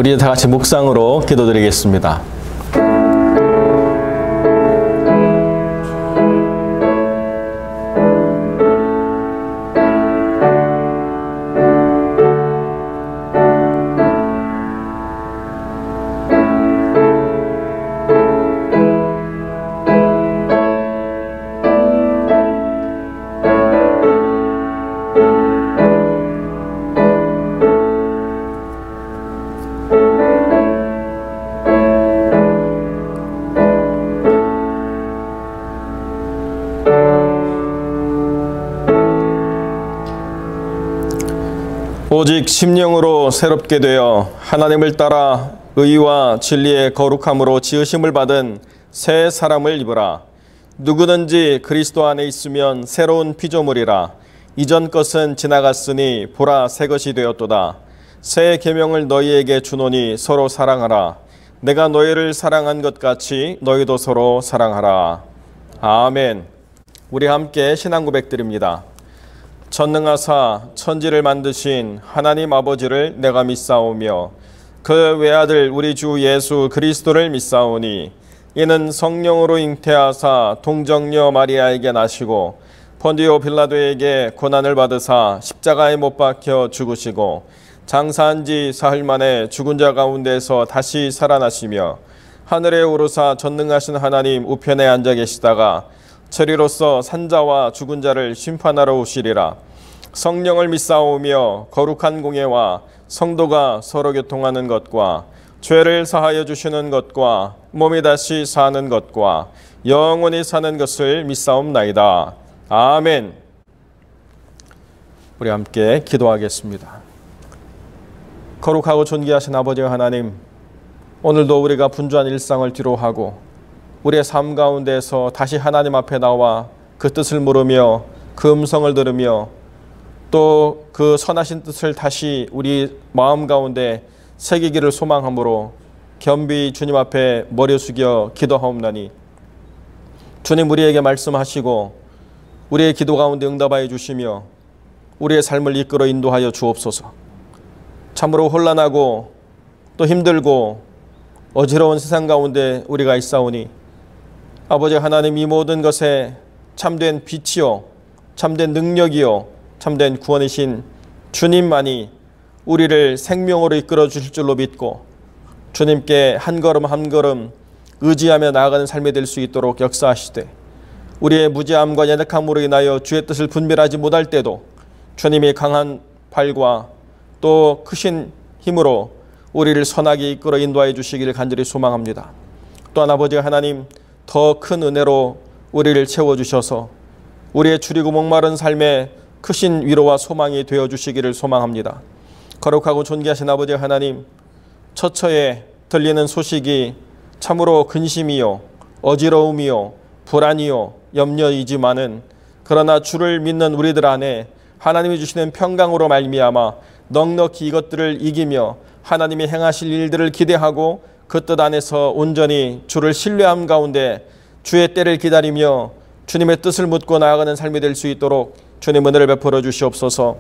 우리 다 같이 묵상으로 기도드리겠습니다. 오직 심령으로 새롭게 되어 하나님을 따라 의와 진리의 거룩함으로 지으심을 받은 새 사람을 입으라. 누구든지 그리스도 안에 있으면 새로운 피조물이라. 이전 것은 지나갔으니 보라 새 것이 되었도다. 새 계명을 너희에게 주노니 서로 사랑하라. 내가 너희를 사랑한 것 같이 너희도 서로 사랑하라. 아멘. 우리 함께 신앙 고백드립니다. 전능하사 천지를 만드신 하나님 아버지를 내가 믿사오며 그 외아들 우리 주 예수 그리스도를 믿사오니 이는 성령으로 잉태하사 동정녀 마리아에게 나시고 본디오 빌라도에게 고난을 받으사 십자가에 못 박혀 죽으시고 장사한 지 사흘 만에 죽은 자 가운데서 다시 살아나시며 하늘에 오르사 전능하신 하나님 우편에 앉아 계시다가 저리로서 산자와 죽은 자를 심판하러 오시리라. 성령을 믿사오며 거룩한 공예와 성도가 서로 교통하는 것과 죄를 사하여 주시는 것과 몸이 다시 사는 것과 영원히 사는 것을 믿사옵나이다. 아멘. 우리 함께 기도하겠습니다. 거룩하고 존귀하신 아버지 하나님, 오늘도 우리가 분주한 일상을 뒤로하고 우리의 삶 가운데서 다시 하나님 앞에 나와 그 뜻을 물으며 그 음성을 들으며 또 그 선하신 뜻을 다시 우리 마음 가운데 새기기를 소망함으로 겸비 주님 앞에 머리 숙여 기도하옵나니 주님 우리에게 말씀하시고 우리의 기도 가운데 응답하여 주시며 우리의 삶을 이끌어 인도하여 주옵소서. 참으로 혼란하고 또 힘들고 어지러운 세상 가운데 우리가 있사오니 아버지 하나님, 이 모든 것에 참된 빛이요 참된 능력이요 참된 구원이신 주님만이 우리를 생명으로 이끌어 주실 줄로 믿고 주님께 한 걸음 한 걸음 의지하며 나아가는 삶이 될 수 있도록 역사하시되 우리의 무지함과 연약함으로 인하여 주의 뜻을 분별하지 못할 때도 주님이 강한 팔과 또 크신 힘으로 우리를 선하게 이끌어 인도하여 주시기를 간절히 소망합니다. 또한 아버지 하나님, 더 큰 은혜로 우리를 채워주셔서 우리의 줄이고 목마른 삶에 크신 위로와 소망이 되어주시기를 소망합니다. 거룩하고 존귀하신 아버지 하나님, 처처에 들리는 소식이 참으로 근심이요 어지러움이요 불안이요 염려이지만은 그러나 주를 믿는 우리들 안에 하나님이 주시는 평강으로 말미암아 넉넉히 이것들을 이기며 하나님이 행하실 일들을 기대하고 그 뜻 안에서 온전히 주를 신뢰함 가운데 주의 때를 기다리며 주님의 뜻을 묻고 나아가는 삶이 될 수 있도록 주님 은혜를 베풀어 주시옵소서.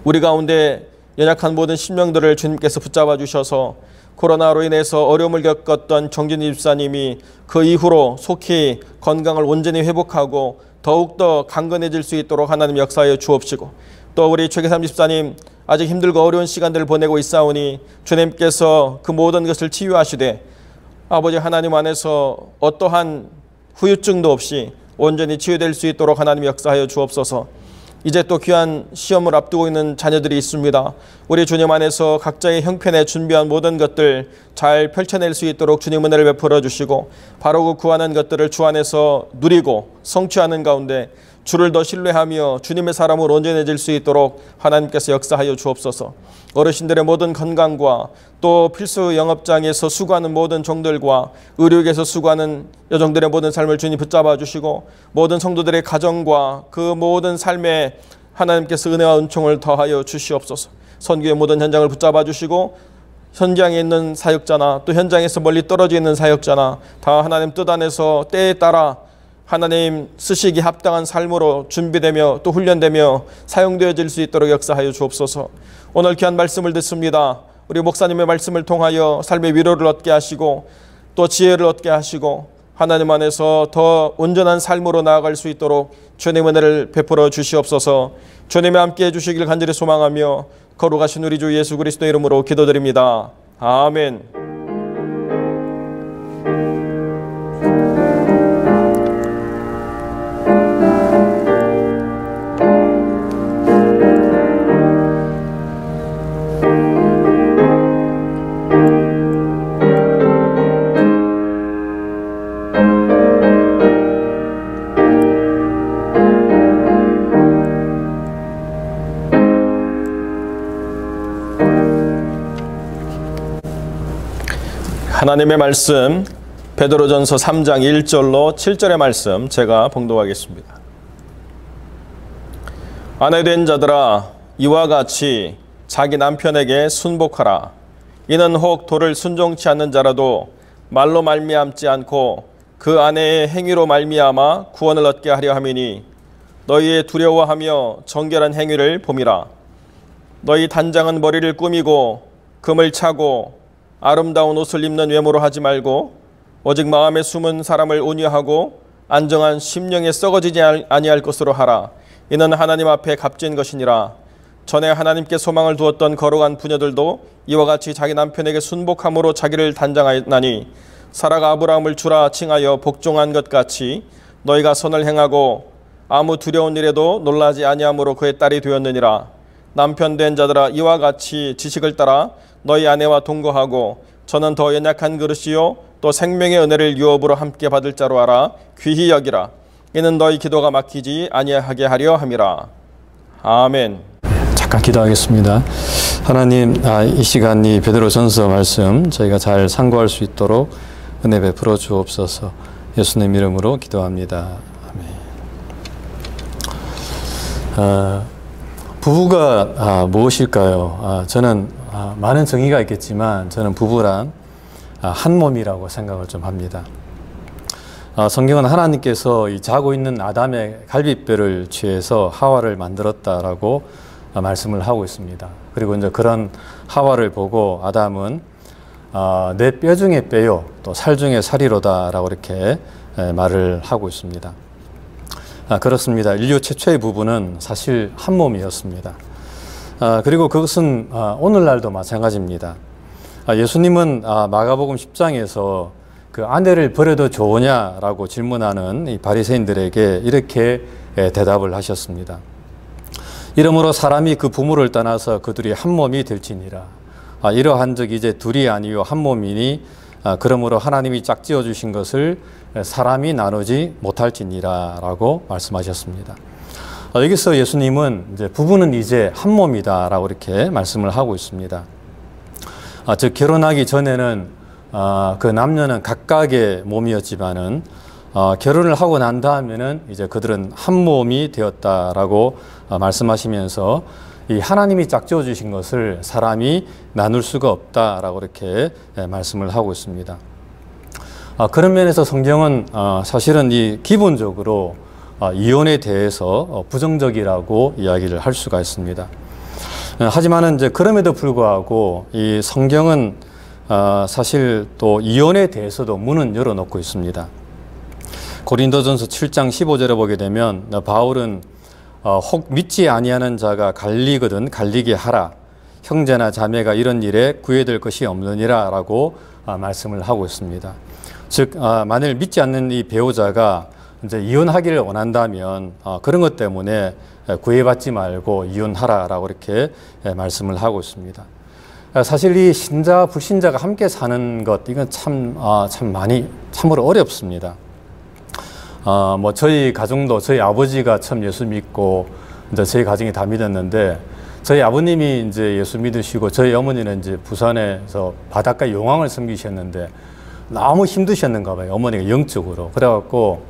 우리 가운데 연약한 모든 심령들을 주님께서 붙잡아 주셔서 코로나로 인해서 어려움을 겪었던 정진희 집사님이 그 이후로 속히 건강을 온전히 회복하고 더욱더 강건해질 수 있도록 하나님 역사하여 주옵시고, 또 우리 최계삼 집사님 아직 힘들고 어려운 시간들을 보내고 있사오니 주님께서 그 모든 것을 치유하시되 아버지 하나님 안에서 어떠한 후유증도 없이 온전히 치유될 수 있도록 하나님 역사하여 주옵소서. 이제 또 귀한 시험을 앞두고 있는 자녀들이 있습니다. 우리 주님 안에서 각자의 형편에 준비한 모든 것들 잘 펼쳐낼 수 있도록 주님 은혜를 베풀어 주시고 바로 그 구하는 것들을 주 안에서 누리고 성취하는 가운데 주를 더 신뢰하며 주님의 사람으로 온전해질 수 있도록 하나님께서 역사하여 주옵소서. 어르신들의 모든 건강과 또 필수 영업장에서 수고하는 모든 종들과 의료계에서 수고하는 여종들의 모든 삶을 주님 붙잡아 주시고 모든 성도들의 가정과 그 모든 삶에 하나님께서 은혜와 은총을 더하여 주시옵소서. 선교의 모든 현장을 붙잡아 주시고 현장에 있는 사역자나 또 현장에서 멀리 떨어져 있는 사역자나 다 하나님 뜻 안에서 때에 따라 하나님 쓰시기 합당한 삶으로 준비되며 또 훈련되며 사용되어질 수 있도록 역사하여 주옵소서. 오늘 귀한 말씀을 듣습니다. 우리 목사님의 말씀을 통하여 삶의 위로를 얻게 하시고 또 지혜를 얻게 하시고 하나님 안에서 더 온전한 삶으로 나아갈 수 있도록 주님의 은혜를 베풀어 주시옵소서. 주님이 함께해 주시길 간절히 소망하며 거룩하신 우리 주 예수 그리스도의 이름으로 기도드립니다. 아멘. 하나님의 말씀 베드로전서 3장 1절로 7절의 말씀 제가 봉독하겠습니다. 아내된 자들아 이와 같이 자기 남편에게 순복하라. 이는 혹 도를 순종치 않는 자라도 말로 말미암지 않고 그 아내의 행위로 말미암아 구원을 얻게 하려 함이니 너희의 두려워하며 정결한 행위를 봄이라. 너희 단장은 머리를 꾸미고 금을 차고 아름다운 옷을 입는 외모로 하지 말고 오직 마음에 숨은 사람을 온유하고 안정한 심령에 썩어지지 아니할 것으로 하라. 이는 하나님 앞에 값진 것이니라. 전에 하나님께 소망을 두었던 거룩한 부녀들도 이와 같이 자기 남편에게 순복함으로 자기를 단장하였나니 사라가 아브라함을 주라 칭하여 복종한 것 같이 너희가 선을 행하고 아무 두려운 일에도 놀라지 아니함으로 그의 딸이 되었느니라. 남편 된 자들아 이와 같이 지식을 따라 너희 아내와 동거하고 저는 더 연약한 그릇이요 또 생명의 은혜를 유업으로 함께 받을 자로 알아 귀히 여기라. 이는 너희 기도가 막히지 아니하게 하려 함이라. 아멘. 잠깐 기도하겠습니다. 하나님, 이 시간 이 베드로전서 말씀 저희가 잘 상고할 수 있도록 은혜 베풀어 주옵소서. 예수님 이름으로 기도합니다. 아멘. 부부가 무엇일까요? 저는 많은 정의가 있겠지만 저는 부부란 한 몸이라고 생각을 좀 합니다. 성경은 하나님께서 이 자고 있는 아담의 갈비뼈를 취해서 하와를 만들었다라고 말씀을 하고 있습니다. 그리고 이제 그런 하와를 보고 아담은 내 뼈 중에 뼈요 또 살 중에 살이로다라고 이렇게 말을 하고 있습니다. 그렇습니다. 인류 최초의 부부는 사실 한 몸이었습니다. 그리고 그것은 오늘날도 마찬가지입니다. 예수님은 마가복음 10장에서 그 아내를 버려도 좋으냐라고 질문하는 이 바리새인들에게 이렇게 대답을 하셨습니다. 이러므로 사람이 그 부모를 떠나서 그들이 한 몸이 될지니라. 이러한 적 이제 둘이 아니요 한 몸이니 그러므로 하나님이 짝지어 주신 것을 사람이 나누지 못할지니라 라고 말씀하셨습니다. 여기서 예수님은 이제 부부는 이제 한 몸이다 라고 이렇게 말씀을 하고 있습니다. 즉 결혼하기 전에는 그 남녀는 각각의 몸이었지만은 결혼을 하고 난 다음에는 이제 그들은 한 몸이 되었다라고 말씀하시면서 이 하나님이 짝지어 주신 것을 사람이 나눌 수가 없다라고 이렇게 말씀을 하고 있습니다. 그런 면에서 성경은 사실은 이 기본적으로 이혼에 대해서 부정적이라고 이야기를 할 수가 있습니다. 하지만은 이제 그럼에도 불구하고 이 성경은 사실 또 이혼에 대해서도 문은 열어놓고 있습니다. 고린도전서 7장 15절에 보게 되면 바울은 혹 믿지 아니하는 자가 갈리거든 갈리게 하라. 형제나 자매가 이런 일에 구애될 것이 없느니라 라고 말씀을 하고 있습니다. 즉 만일 믿지 않는 이 배우자가 이제 이혼하기를 원한다면 그런 것 때문에 구애받지 말고 이혼하라 라고 이렇게 말씀을 하고 있습니다. 사실 이 신자와 불신자가 함께 사는 것 이건 참으로 어렵습니다. 뭐 저희 가정도 저희 아버지가 처음 예수 믿고 이제 저희 가정이 다 믿었는데 저희 아버님이 이제 예수 믿으시고 저희 어머니는 이제 부산에서 바닷가 용왕을 섬기셨는데 너무 힘드셨는가 봐요. 어머니가 영적으로. 그래갖고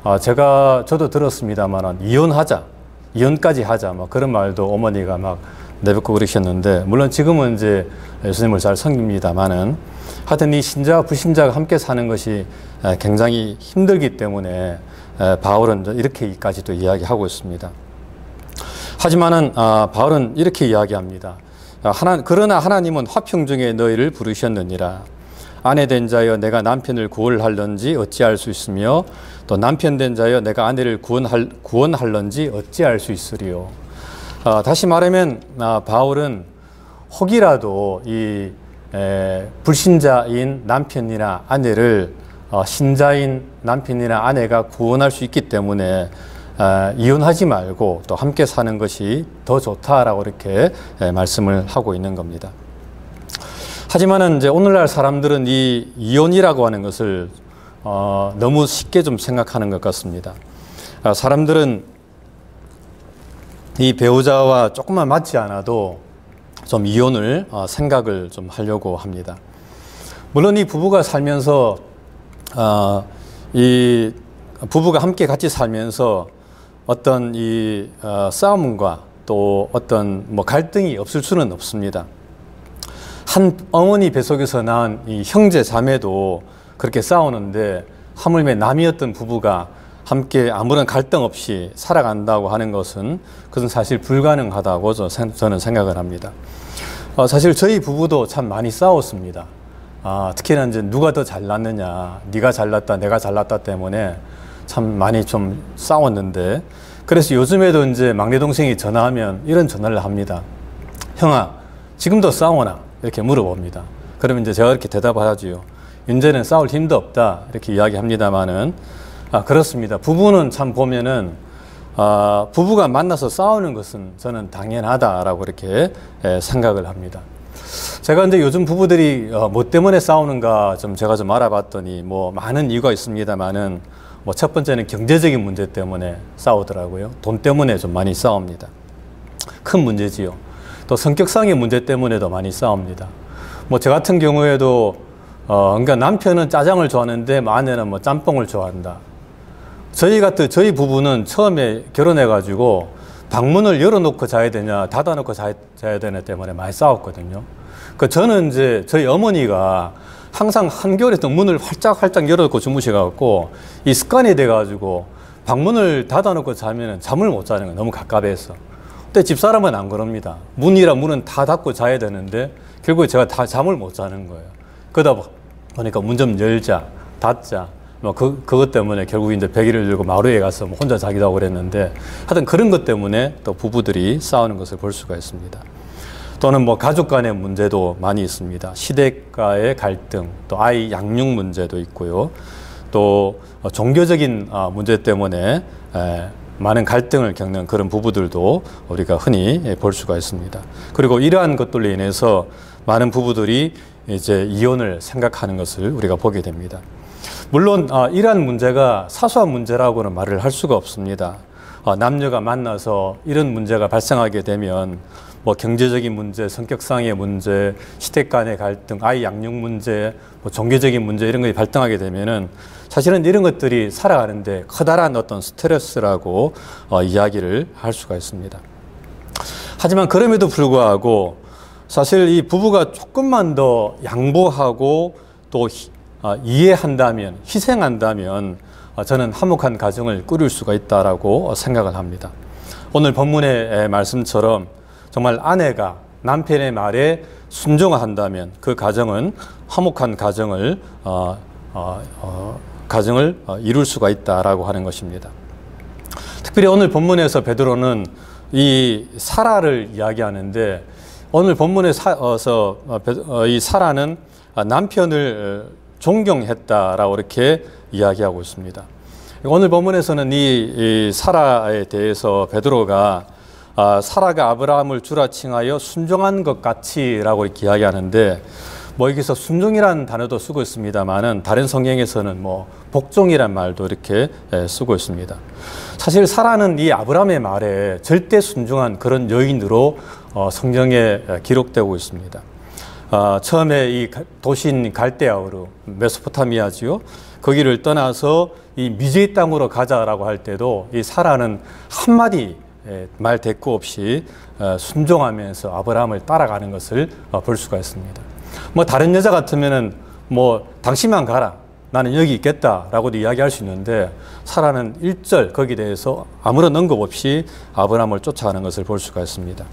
저도 들었습니다만 이혼하자, 이혼까지 하자, 뭐 그런 말도 어머니가 막 내뱉고 그러셨는데 물론 지금은 이제 예수님을 잘 섬깁니다만은 하여튼 이 신자와 불신자가 함께 사는 것이 굉장히 힘들기 때문에 바울은 이렇게까지도 이야기하고 있습니다. 하지만은 바울은 이렇게 이야기합니다. 그러나 하나님은 화평 중에 너희를 부르셨느니라. 아내 된 자여 내가 남편을 구원할런지 어찌할 수 있으며 또 남편 된 자여 내가 아내를 구원할런지 어찌할 수 있으리요. 다시 말하면 바울은 혹이라도 이 불신자인 남편이나 아내를 신자인 남편이나 아내가 구원할 수 있기 때문에 이혼하지 말고 또 함께 사는 것이 더 좋다라고 이렇게 말씀을 하고 있는 겁니다. 하지만은 이제 오늘날 사람들은 이 이혼이라고 하는 것을 너무 쉽게 좀 생각하는 것 같습니다. 사람들은 이 배우자와 조금만 맞지 않아도 좀 이혼을 생각을 좀 하려고 합니다. 물론 이 부부가 살면서 이 부부가 함께 같이 살면서 어떤 이 싸움과 또 어떤 뭐 갈등이 없을 수는 없습니다. 한 어머니 뱃속에서 낳은 이 형제 자매도 그렇게 싸우는데 하물며 남이었던 부부가 함께 아무런 갈등 없이 살아간다고 하는 것은 그것은 사실 불가능하다고 저는 생각을 합니다. 사실 저희 부부도 참 많이 싸웠습니다. 특히나 이제 누가 더 잘났느냐, 네가 잘났다, 내가 잘났다 때문에 참 많이 좀 싸웠는데, 그래서 요즘에도 이제 막내 동생이 전화하면 이런 전화를 합니다. 형아, 지금도 싸우나? 이렇게 물어봅니다. 그러면 이제 제가 이렇게 대답을 하지요. 이제는 싸울 힘도 없다. 이렇게 이야기합니다만은, 그렇습니다. 부부는 참 보면은, 부부가 만나서 싸우는 것은 저는 당연하다라고 이렇게 생각을 합니다. 제가 이제 요즘 부부들이 뭐 때문에 싸우는가 제가 좀 알아봤더니 뭐 많은 이유가 있습니다만은, 뭐 첫 번째는 경제적인 문제 때문에 싸우더라고요. 돈 때문에 좀 많이 싸웁니다. 큰 문제지요. 또 성격상의 문제 때문에도 많이 싸웁니다. 뭐 저 같은 경우에도 그러니까 남편은 짜장을 좋아하는데 아내는 뭐 짬뽕을 좋아한다. 저희 부부는 처음에 결혼해가지고 방문을 열어놓고 자야 되냐, 닫아놓고 자야 되냐 때문에 많이 싸웠거든요. 저는 이제 저희 어머니가 항상 한겨울에도 문을 활짝 열어놓고 주무셔갖고 이 습관이 돼가지고 방문을 닫아놓고 자면은 잠을 못 자는 거예요. 너무 갑갑해서. 근데 집사람은 안 그럽니다. 문은 다 닫고 자야 되는데 결국에 제가 다 잠을 못 자는 거예요. 그러다 보니까 문 좀 열자, 닫자. 뭐 그것 때문에 결국 이제 배기를 들고 마루에 가서 뭐 혼자 자기도 하고 그랬는데, 하여튼 그런 것 때문에 또 부부들이 싸우는 것을 볼 수가 있습니다. 또는 뭐 가족 간의 문제도 많이 있습니다. 시댁과의 갈등, 또 아이 양육 문제도 있고요. 또 종교적인 문제 때문에 많은 갈등을 겪는 그런 부부들도 우리가 흔히 볼 수가 있습니다. 그리고 이러한 것들로 인해서 많은 부부들이 이제 이혼을 생각하는 것을 우리가 보게 됩니다. 물론 이러한 문제가 사소한 문제라고는 말을 할 수가 없습니다. 남녀가 만나서 이런 문제가 발생하게 되면 뭐 경제적인 문제, 성격상의 문제, 시댁 간의 갈등, 아이 양육 문제, 뭐 종교적인 문제 이런 것이 발생하게 되면은 사실은 이런 것들이 살아가는데 커다란 어떤 스트레스라고 이야기를 할 수가 있습니다. 하지만 그럼에도 불구하고 사실 이 부부가 조금만 더 양보하고 또 이해한다면, 희생한다면 저는 화목한 가정을 꾸릴 수가 있다라고 생각을 합니다. 오늘 본문의 말씀처럼 정말 아내가 남편의 말에 순종한다면 그 가정은 화목한 가정을 이룰 수가 있다라고 하는 것입니다. 특별히 오늘 본문에서 베드로는 이 사라를 이야기하는데, 오늘 본문에서 이 사라는 남편을 존경했다라고 이렇게 이야기하고 있습니다. 오늘 본문에서는 이 사라에 대해서 베드로가 사라가 아브라함을 주라 칭하여 순종한 것 같이라고 이렇게 이야기하는데, 뭐 여기서 순종이라는 단어도 쓰고 있습니다만은 다른 성경에서는 뭐 복종이란 말도 이렇게 쓰고 있습니다. 사실 사라는 이 아브라함의 말에 절대 순종한 그런 여인으로 성경에 기록되고 있습니다. 처음에 이 도시인 갈대아우르, 메소포타미아지요. 거기를 떠나서 이 미지의 땅으로 가자라고 할 때도 이 사라는 한마디 말 대꾸 없이 순종하면서 아브라함을 따라가는 것을 볼 수가 있습니다. 뭐 다른 여자 같으면은 뭐 당신만 가라, 나는 여기 있겠다라고도 이야기할 수 있는데, 사라는 일절 거기에 대해서 아무런 언급 없이 아브라함을 쫓아가는 것을 볼 수가 있습니다.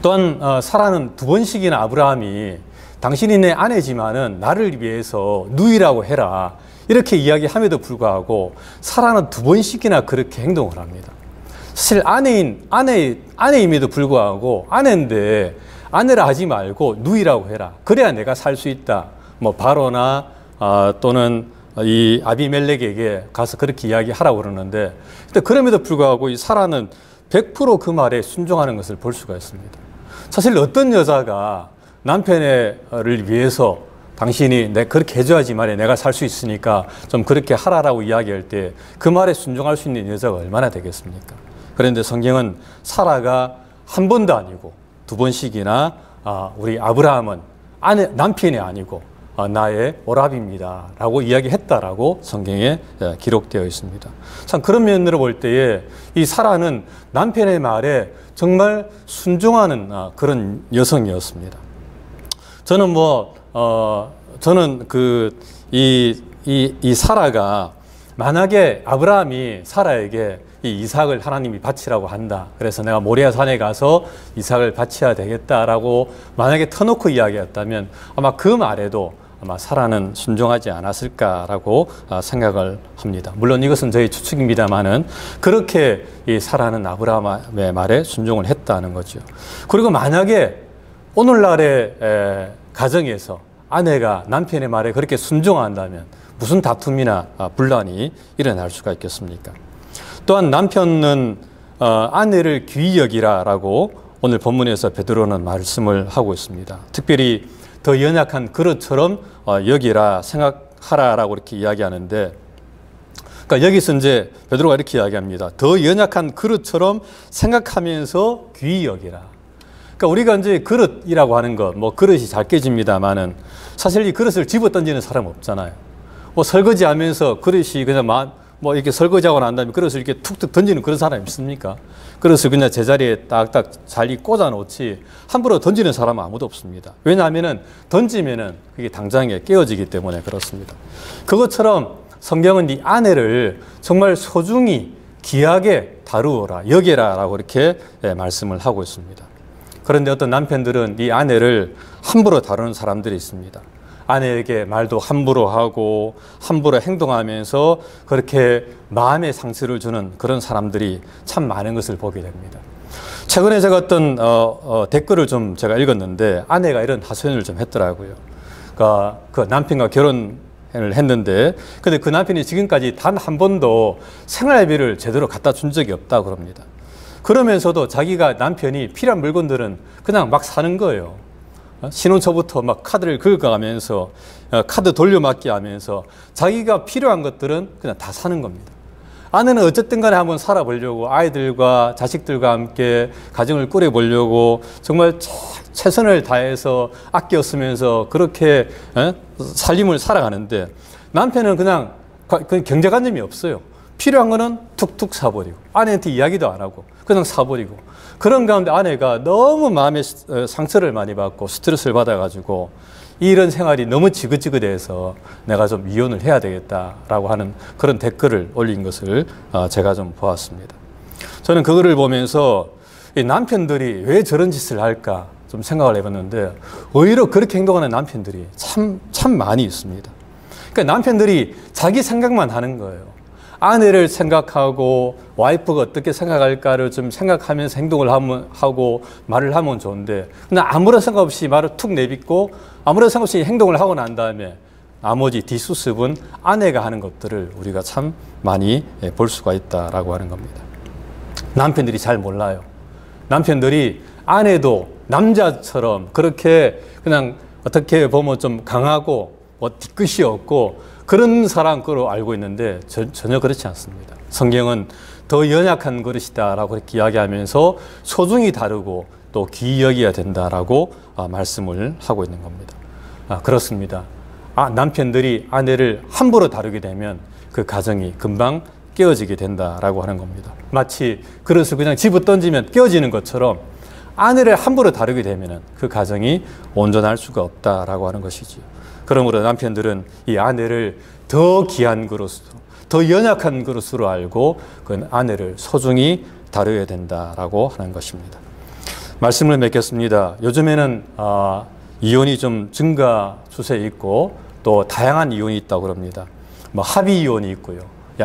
또한 사라는 두 번씩이나 아브라함이 당신이 내 아내지만은 나를 위해서 누이라고 해라 이렇게 이야기함에도 불구하고 사라는 두 번씩이나 그렇게 행동을 합니다. 사실 아내임에도 불구하고 아내인데 아내라 하지 말고 누이라고 해라. 그래야 내가 살 수 있다. 뭐 바로나 또는 이 아비멜렉에게 가서 그렇게 이야기하라고 그러는데, 근데 그럼에도 불구하고 이 사라는 100% 그 말에 순종하는 것을 볼 수가 있습니다. 사실 어떤 여자가 남편을 위해서 당신이 그렇게 해줘야지만 내가 살 수 있으니까 좀 그렇게 하라라고 이야기할 때 그 말에 순종할 수 있는 여자가 얼마나 되겠습니까? 그런데 성경은 사라가 한 번도 아니고 두 번씩이나 우리 아브라함은 남편이 아니고 나의 오라비입니다 라고 이야기했다라고 성경에 기록되어 있습니다. 참 그런 면으로 볼 때에 이 사라는 남편의 말에 정말 순종하는 그런 여성이었습니다. 저는 저는 이 사라가 만약에 아브라함이 사라에게 이 이삭을 하나님이 바치라고 한다. 그래서 내가 모리아 산에 가서 이삭을 바쳐야 되겠다라고 만약에 터놓고 이야기했다면 아마 그 말에도 아마 사라는 순종하지 않았을까라고 생각을 합니다. 물론 이것은 저희 추측입니다만은 그렇게 이 사라는 아브라함의 말에 순종을 했다는 거죠. 그리고 만약에 오늘날의 가정에서 아내가 남편의 말에 그렇게 순종한다면 무슨 다툼이나 분란이 일어날 수가 있겠습니까? 또한 남편은 아내를 귀히 여기라라고 오늘 본문에서 베드로는 말씀을 하고 있습니다. 특별히 더 연약한 그릇처럼 여기라 생각하라라고 이렇게 이야기하는데, 그러니까 여기서 이제 베드로가 이렇게 이야기합니다. 더 연약한 그릇처럼 생각하면서 귀히 여기라. 그러니까 우리가 이제 그릇이라고 하는 것, 뭐 그릇이 잘 깨집니다만은 사실 이 그릇을 집어 던지는 사람 없잖아요. 뭐 설거지하면서 그릇이 그냥 뭐 이렇게 설거지하고 난 다음에 그릇을 이렇게 툭툭 던지는 그런 사람이 있습니까? 그릇을 그냥 제자리에 딱딱 잘 꽂아 놓지 함부로 던지는 사람은 아무도 없습니다. 왜냐하면은 던지면은 그게 당장에 깨어지기 때문에 그렇습니다. 그것처럼 성경은 이 아내를 정말 소중히 귀하게 다루어라, 여겨라라고 이렇게 말씀을 하고 있습니다. 그런데 어떤 남편들은 이 아내를 함부로 다루는 사람들이 있습니다. 아내에게 말도 함부로 하고 함부로 행동하면서 그렇게 마음의 상처를 주는 그런 사람들이 참 많은 것을 보게 됩니다. 최근에 제가 어떤 댓글을 좀 제가 읽었는데 아내가 이런 하소연을 좀 했더라고요. 그러니까 그 남편과 결혼을 했는데 근데 그 남편이 지금까지 단 한 번도 생활비를 제대로 갖다 준 적이 없다고 그럽니다. 그러면서도 자기가 남편이 필요한 물건들은 그냥 막 사는 거예요. 신혼 초부터 막 카드를 긁어가면서 카드 돌려막기 하면서 자기가 필요한 것들은 그냥 다 사는 겁니다. 아내는 어쨌든 간에 한번 살아보려고 아이들과 자식들과 함께 가정을 꾸려보려고 정말 최선을 다해서 아껴 쓰면서 그렇게 살림을 살아가는데 남편은 그냥 경제관념이 없어요. 필요한 거는 툭툭 사버리고 아내한테 이야기도 안 하고 그냥 사버리고 그런 가운데 아내가 너무 마음에 상처를 많이 받고 스트레스를 받아가지고 이런 생활이 너무 지긋지긋해서 내가 좀 이혼을 해야 되겠다라고 하는 그런 댓글을 올린 것을 제가 좀 보았습니다. 저는 그거를 보면서 이 남편들이 왜 저런 짓을 할까 좀 생각을 해봤는데 오히려 그렇게 행동하는 남편들이 참 많이 있습니다. 그러니까 남편들이 자기 생각만 하는 거예요. 아내를 생각하고 와이프가 어떻게 생각할까를 좀 생각하면서 행동을 하고 말을 하면 좋은데 그냥 아무런 생각 없이 말을 툭 내뱉고 아무런 생각 없이 행동을 하고 난 다음에 나머지 뒷수습은 아내가 하는 것들을 우리가 참 많이 볼 수가 있다라고 하는 겁니다. 남편들이 잘 몰라요. 남편들이 아내도 남자처럼 그렇게 그냥 어떻게 보면 좀 강하고 뭐 뒤끝이 없고 그런 사람 거로 알고 있는데 전혀 그렇지 않습니다. 성경은 더 연약한 그릇이다 라고 이렇게 이야기하면서 소중히 다루고 또 귀히 여겨야 된다라고 말씀을 하고 있는 겁니다. 그렇습니다. 남편들이 아내를 함부로 다루게 되면 그 가정이 금방 깨어지게 된다라고 하는 겁니다. 마치 그릇을 그냥 집어 던지면 깨어지는 것처럼 아내를 함부로 다루게 되면 그 가정이 온전할 수가 없다라고 하는 것이지요. 그러므로 남편들은 이 아내를 더 귀한 그릇으로, 더 연약한 그릇으로 알고 그 아내를 소중히 다뤄야 된다라고 하는 것입니다. 말씀을 맺겠습니다. 요즘에는 이혼이 좀 증가 추세에 있고 또 다양한 이혼이 있다고 그럽니다. 뭐 합의 이혼이 있고요.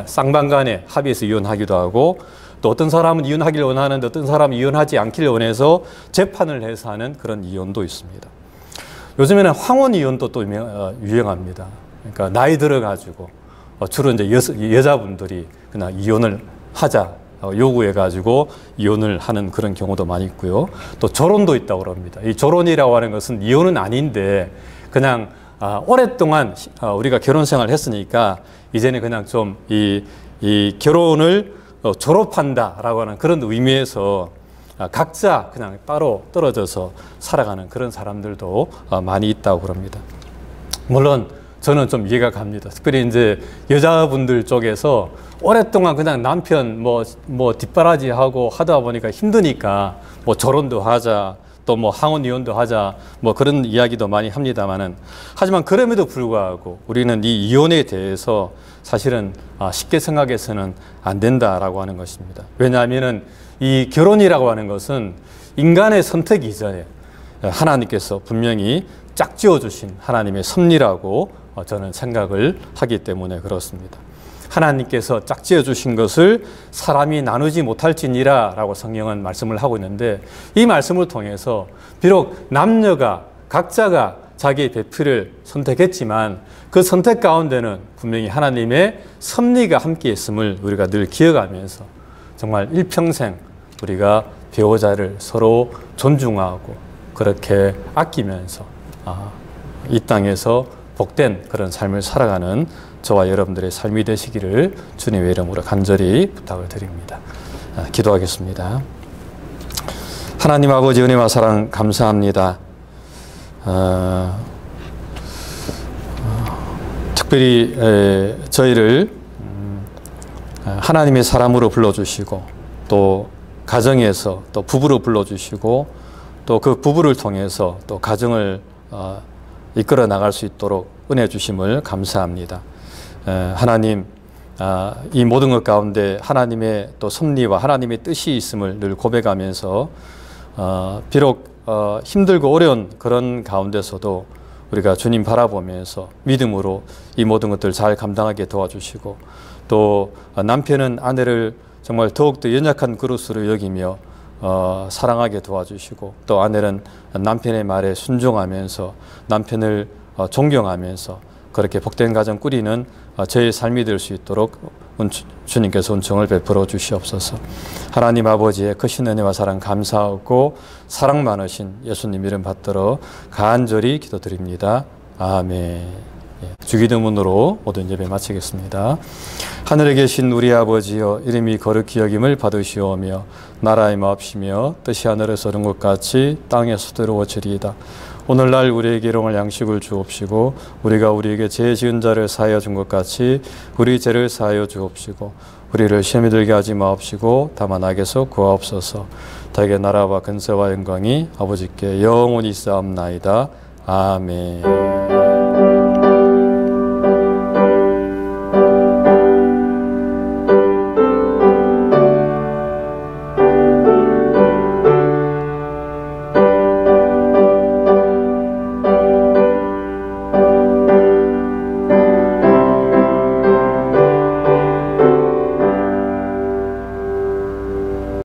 쌍방간에 합의해서 이혼하기도 하고 또 어떤 사람은 이혼하기를 원하는데 어떤 사람은 이혼하지 않기를 원해서 재판을 해서 하는 그런 이혼도 있습니다. 요즘에는 황혼 이혼도 또 유행합니다. 그러니까 나이 들어가지고 주로 이제 여자분들이 그냥 이혼을 하자 요구해가지고 이혼을 하는 그런 경우도 많이 있고요. 또 결혼도 있다고 합니다. 이 결혼이라고 하는 것은 이혼은 아닌데 그냥 오랫동안 우리가 결혼 생활을 했으니까 이제는 그냥 좀 이 결혼을 졸업한다라고 하는 그런 의미에서 각자 그냥 따로 떨어져서 살아가는 그런 사람들도 많이 있다고 그럽니다. 물론 저는 좀 이해가 갑니다. 특별히 이제 여자분들 쪽에서 오랫동안 그냥 남편 뭐 뒷바라지하고 하다 보니까 힘드니까 뭐 결혼도 하자, 또 뭐 항혼 이혼도 하자, 뭐 그런 이야기도 많이 합니다만은, 하지만 그럼에도 불구하고 우리는 이 이혼에 대해서 사실은 쉽게 생각해서는 안 된다라고 하는 것입니다. 왜냐하면은 이 결혼이라고 하는 것은 인간의 선택 이전에 하나님께서 분명히 짝지어 주신 하나님의 섭리라고 저는 생각을 하기 때문에 그렇습니다. 하나님께서 짝지어 주신 것을 사람이 나누지 못할지니라 라고 성경은 말씀을 하고 있는데, 이 말씀을 통해서 비록 남녀가 각자가 자기의 배필을 선택했지만 그 선택 가운데는 분명히 하나님의 섭리가 함께 있음을 우리가 늘 기억하면서 정말 일평생 우리가 배우자를 서로 존중하고 그렇게 아끼면서 이 땅에서 복된 그런 삶을 살아가는 저와 여러분들의 삶이 되시기를 주님의 이름으로 간절히 부탁을 드립니다. 기도하겠습니다. 하나님 아버지 은혜와 사랑 감사합니다. 특별히 저희를 하나님의 사람으로 불러주시고 또 가정에서 또 부부로 불러주시고 또 그 부부를 통해서 또 가정을 이끌어 나갈 수 있도록 은혜 주심을 감사합니다. 하나님, 이 모든 것 가운데 하나님의 또 섭리와 하나님의 뜻이 있음을 늘 고백하면서 비록 힘들고 어려운 그런 가운데서도 우리가 주님 바라보면서 믿음으로 이 모든 것들 잘 감당하게 도와주시고, 또 남편은 아내를 정말 더욱더 연약한 그릇으로 여기며 사랑하게 도와주시고, 또 아내는 남편의 말에 순종하면서 남편을 존경하면서 그렇게 복된 가정 꾸리는 저의 삶이 될 수 있도록 주님께서 은총을 베풀어 주시옵소서. 하나님 아버지의 크신 은혜와 사랑 감사하고 사랑 많으신 예수님 이름 받들어 간절히 기도드립니다. 아멘. 주기도문으로 모든 예배 마치겠습니다. 하늘에 계신 우리 아버지여, 이름이 거룩히 여김을 받으시오며 나라의 마옵시며 뜻이 하늘에서 이룬 것 같이 땅에서도 이루어지리이다. 오늘날 우리에게 일용할 양식을 주옵시고, 우리가 우리에게 죄 지은 자를 사하여 준 것 같이 우리 죄를 사하여 주옵시고, 우리를 시험에 들게 하지 마옵시고 다만 악에서 구하옵소서. 다윗의 나라와 근세와 영광이 아버지께 영원히 있사옵나이다. 아멘.